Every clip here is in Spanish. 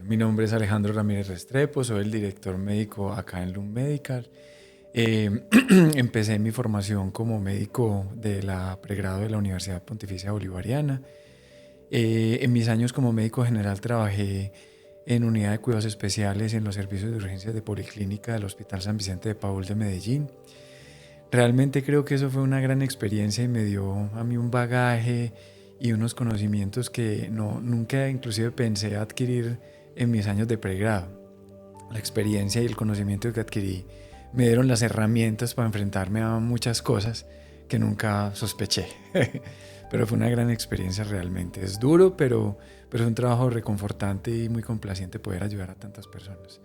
Mi nombre es Alejandro Ramírez Restrepo, soy el director médico acá en Lund Medical. Empecé mi formación como médico de la pregrado de la Universidad Pontificia Bolivariana. En mis años como médico general trabajé en unidad de cuidados especiales en los servicios de urgencias de Policlínica del Hospital San Vicente de Paúl de Medellín. Realmente creo que eso fue una gran experiencia y me dio a mí un bagaje y unos conocimientos que nunca inclusive pensé adquirir en mis años de pregrado. La experiencia y el conocimiento que adquirí me dieron las herramientas para enfrentarme a muchas cosas que nunca sospeché. Pero fue una gran experiencia realmente. Es duro, pero es un trabajo reconfortante y muy complaciente poder ayudar a tantas personas.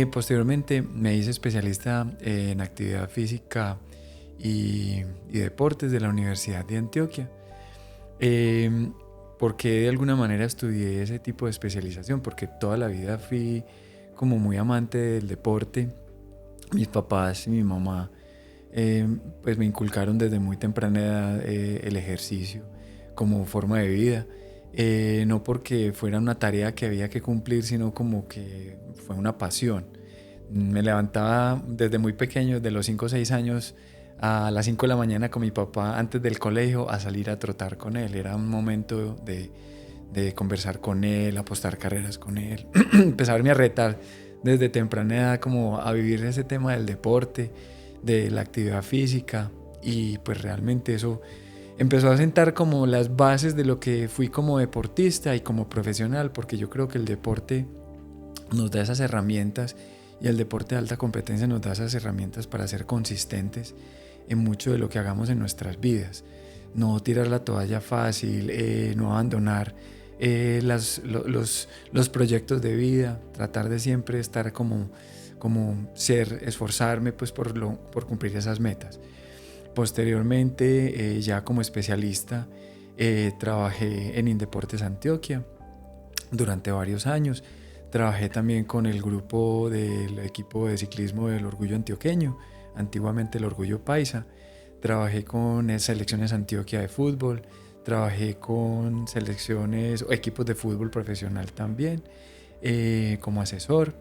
Posteriormente me hice especialista en actividad física y deportes de la Universidad de Antioquia. Porque de alguna manera estudié ese tipo de especialización, porque toda la vida fui como muy amante del deporte. Mis papás y mi mamá pues me inculcaron desde muy temprana edad el ejercicio como forma de vida. No porque fuera una tarea que había que cumplir, sino como que fue una pasión. Me levantaba desde muy pequeño, desde los 5 o 6 años, a las 5 de la mañana con mi papá antes del colegio a salir a trotar con él. Era un momento de conversar con él, apostar carreras con él, empezarme a retar desde temprana edad como a vivir ese tema del deporte, de la actividad física, y pues realmente eso empezó a sentar como las bases de lo que fui como deportista y como profesional, porque yo creo que el deporte nos da esas herramientas y el deporte de alta competencia nos da esas herramientas para ser consistentes en mucho de lo que hagamos en nuestras vidas. No tirar la toalla fácil, no abandonar los proyectos de vida, tratar de siempre estar como esforzarme pues por cumplir esas metas. Posteriormente, ya como especialista, trabajé en Indeportes Antioquia durante varios años. Trabajé también con el grupo del equipo de ciclismo del Orgullo Antioqueño, antiguamente el Orgullo Paisa. Trabajé con selecciones Antioquia de fútbol, trabajé con selecciones o equipos de fútbol profesional también, como asesor.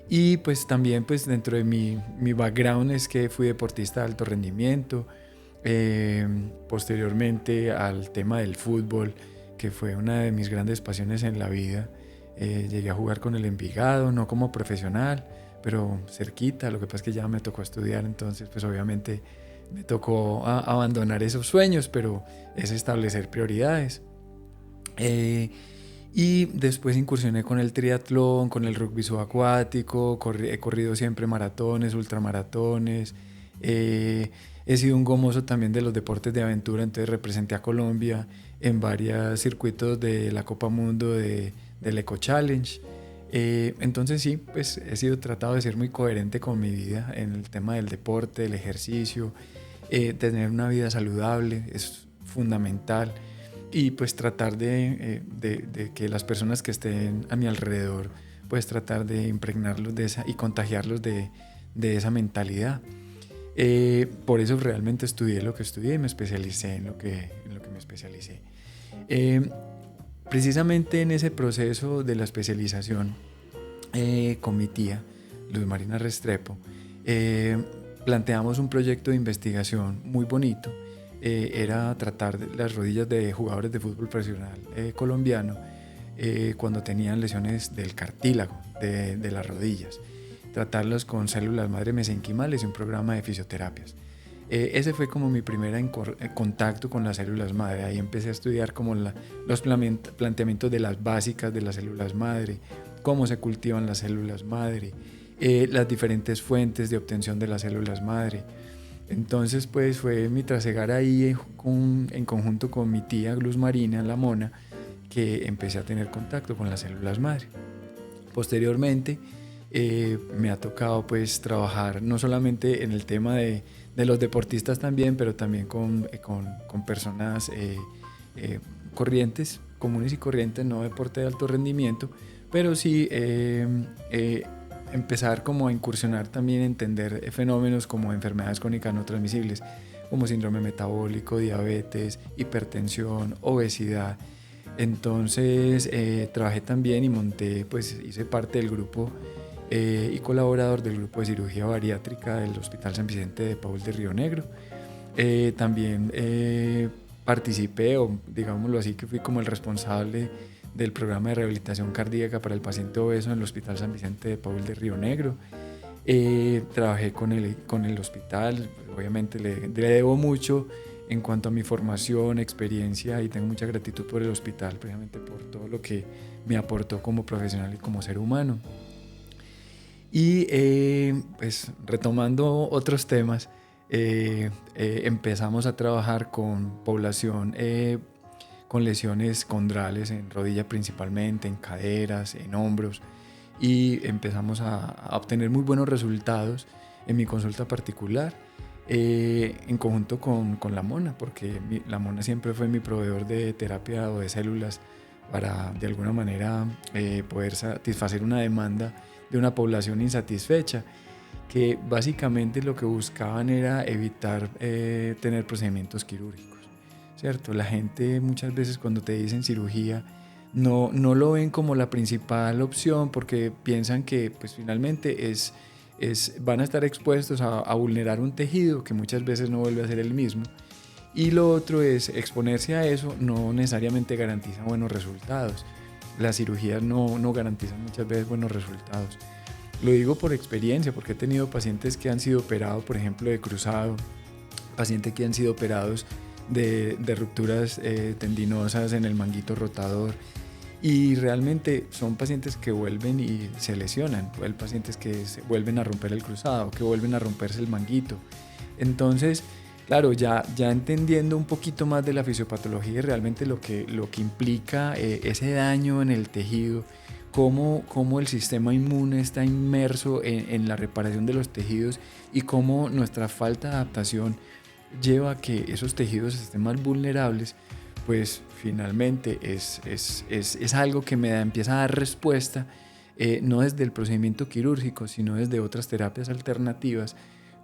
Y pues también pues dentro de mi background es que fui deportista de alto rendimiento, posteriormente al tema del fútbol, que fue una de mis grandes pasiones en la vida. Llegué a jugar con el Envigado, no como profesional, pero cerquita. Lo que pasa es que ya me tocó estudiar, entonces pues obviamente me tocó abandonar esos sueños, pero es establecer prioridades. Y después incursioné con el triatlón, con el rugby subacuático, he corrido siempre maratones, ultramaratones. He sido un gomoso también de los deportes de aventura, entonces representé a Colombia en varios circuitos de la Copa Mundo del Eco Challenge. Entonces sí, pues he sido tratado de ser muy coherente con mi vida en el tema del deporte, del ejercicio, tener una vida saludable es fundamental, y pues tratar de que las personas que estén a mi alrededor, pues tratar de impregnarlos de esa y contagiarlos de esa mentalidad. Por eso realmente estudié lo que estudié y me especialicé en lo que me especialicé. Precisamente en ese proceso de la especialización, con mi tía, Luz Marina Restrepo, planteamos un proyecto de investigación muy bonito. Era tratar las rodillas de jugadores de fútbol profesional colombiano cuando tenían lesiones del cartílago de las rodillas, tratarlos con células madre mesenquimales y un programa de fisioterapias. Ese fue como mi primer contacto con las células madre. Ahí empecé a estudiar como los planteamientos de las básicas de las células madre, cómo se cultivan las células madre, las diferentes fuentes de obtención de las células madre. Entonces pues fue mi trasegar ahí en conjunto con mi tía Luz Marina, la mona, que empecé a tener contacto con las células madre. Posteriormente me ha tocado pues trabajar no solamente en el tema de los deportistas también, pero también con personas corrientes, comunes y corrientes, no deporte de alto rendimiento, pero sí empezar como a incursionar también, entender fenómenos como enfermedades crónicas no transmisibles, como síndrome metabólico, diabetes, hipertensión, obesidad. Entonces trabajé también y monté, pues hice parte del grupo y colaborador del grupo de cirugía bariátrica del Hospital San Vicente de Paúl de Río Negro. También participé, o digámoslo así, que fui como el responsable del programa de rehabilitación cardíaca para el paciente obeso en el Hospital San Vicente de Paúl de Río Negro. Trabajé con el hospital, obviamente le debo mucho en cuanto a mi formación, experiencia, y tengo mucha gratitud por el hospital, precisamente por todo lo que me aportó como profesional y como ser humano. Y pues retomando otros temas, empezamos a trabajar con población con lesiones condrales en rodilla principalmente, en caderas, en hombros, y empezamos a obtener muy buenos resultados en mi consulta particular, en conjunto con la Mona, porque la Mona siempre fue mi proveedor de terapia o de células para de alguna manera poder satisfacer una demanda de una población insatisfecha, que básicamente lo que buscaban era evitar tener procedimientos quirúrgicos, ¿cierto? La gente muchas veces cuando te dicen cirugía no lo ven como la principal opción, porque piensan que pues finalmente van a estar expuestos a vulnerar un tejido que muchas veces no vuelve a ser el mismo. Y lo otro es exponerse a eso no necesariamente garantiza buenos resultados. Las cirugías no garantizan muchas veces buenos resultados. Lo digo por experiencia, porque he tenido pacientes que han sido operados, por ejemplo, de cruzado, pacientes que han sido operados de rupturas tendinosas en el manguito rotador, y realmente son pacientes que vuelven y se lesionan, hay pacientes que se vuelven a romper el cruzado, que vuelven a romperse el manguito. Entonces, claro, ya entendiendo un poquito más de la fisiopatología y realmente lo que implica ese daño en el tejido, cómo el sistema inmune está inmerso en la reparación de los tejidos, y cómo nuestra falta de adaptación lleva a que esos tejidos estén más vulnerables, pues finalmente es algo que empieza a dar respuesta, no desde el procedimiento quirúrgico, sino desde otras terapias alternativas,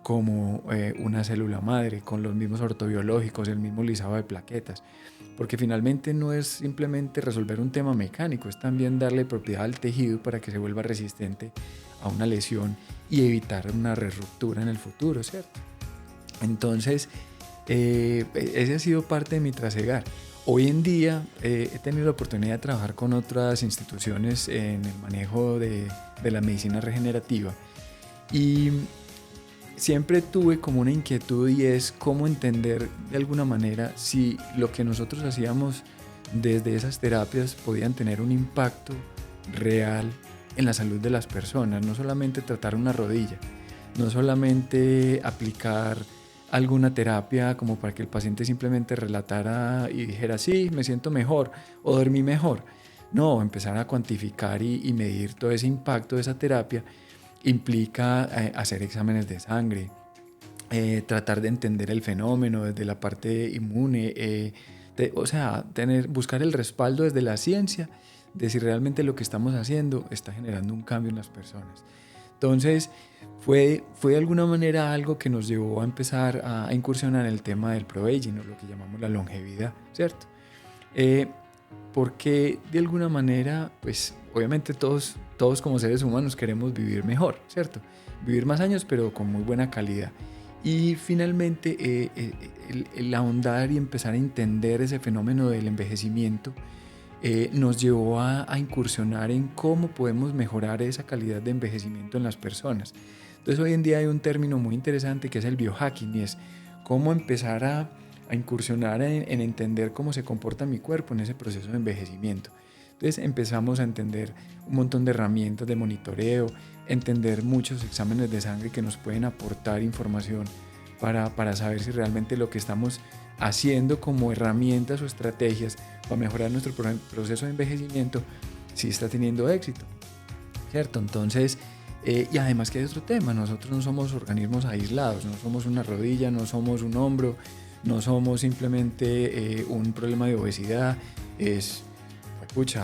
como una célula madre, con los mismos ortobiológicos, el mismo lisado de plaquetas, porque finalmente no es simplemente resolver un tema mecánico, es también darle propiedad al tejido para que se vuelva resistente a una lesión y evitar una reruptura en el futuro, ¿cierto? Entonces, ese ha sido parte de mi trasegar. Hoy en día he tenido la oportunidad de trabajar con otras instituciones en el manejo de la medicina regenerativa, y siempre tuve como una inquietud, y es cómo entender de alguna manera si lo que nosotros hacíamos desde esas terapias podían tener un impacto real en la salud de las personas. No solamente tratar una rodilla, no solamente aplicar alguna terapia como para que el paciente simplemente relatara y dijera sí, me siento mejor o dormí mejor. No, empezar a cuantificar y medir todo ese impacto de esa terapia implica hacer exámenes de sangre, tratar de entender el fenómeno desde la parte inmune, buscar el respaldo desde la ciencia de si realmente lo que estamos haciendo está generando un cambio en las personas. Entonces, fue de alguna manera algo que nos llevó a empezar a incursionar en el tema del pro-aging, o lo que llamamos la longevidad, ¿cierto? Porque de alguna manera, pues obviamente todos como seres humanos queremos vivir mejor, ¿cierto? Vivir más años, pero con muy buena calidad. Y finalmente el ahondar y empezar a entender ese fenómeno del envejecimiento nos llevó a incursionar en cómo podemos mejorar esa calidad de envejecimiento en las personas. Entonces hoy en día hay un término muy interesante que es el biohacking, y es cómo empezar a incursionar en entender cómo se comporta mi cuerpo en ese proceso de envejecimiento. Entonces empezamos a entender un montón de herramientas de monitoreo, entender muchos exámenes de sangre que nos pueden aportar información para saber si realmente lo que estamos haciendo como herramientas o estrategias para mejorar nuestro proceso de envejecimiento sí está teniendo éxito, ¿cierto? Entonces, y además que hay otro tema, nosotros no somos organismos aislados, no somos una rodilla, no somos un hombro, no somos simplemente un problema de obesidad, es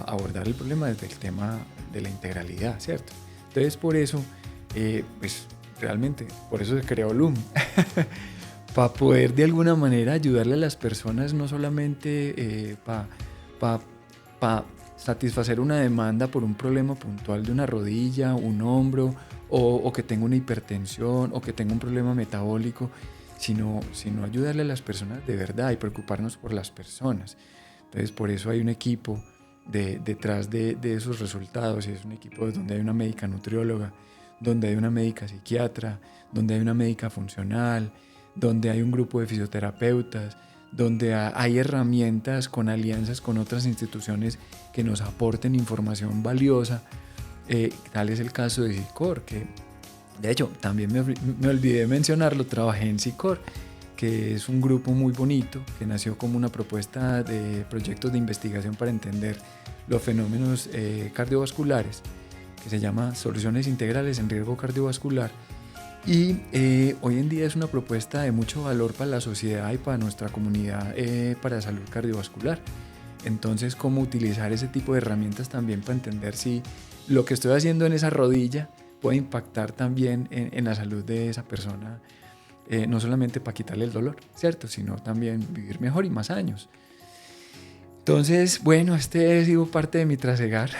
abordar el problema desde el tema de la integralidad, ¿cierto? Entonces por eso, pues realmente, por eso se creó LUM, para poder de alguna manera ayudarle a las personas, no solamente para para satisfacer una demanda por un problema puntual de una rodilla, un hombro, o que tenga una hipertensión, o que tenga un problema metabólico, sino ayudarle a las personas de verdad y preocuparnos por las personas. Entonces, por eso hay un equipo detrás de esos resultados, y es un equipo donde hay una médica nutrióloga, donde hay una médica psiquiatra, donde hay una médica funcional, donde hay un grupo de fisioterapeutas, donde hay herramientas con alianzas con otras instituciones que nos aporten información valiosa. Tal es el caso de SICOR, que de hecho también me olvidé de mencionarlo, trabajé en SICOR, que es un grupo muy bonito, que nació como una propuesta de proyectos de investigación para entender los fenómenos cardiovasculares, que se llama Soluciones Integrales en Riesgo Cardiovascular. Y hoy en día es una propuesta de mucho valor para la sociedad y para nuestra comunidad para salud cardiovascular. Entonces, cómo utilizar ese tipo de herramientas también para entender si lo que estoy haciendo en esa rodilla puede impactar también en la salud de esa persona, no solamente para quitarle el dolor, ¿cierto? Sino también vivir mejor y más años. Entonces, bueno, este ha sido parte de mi trasegar.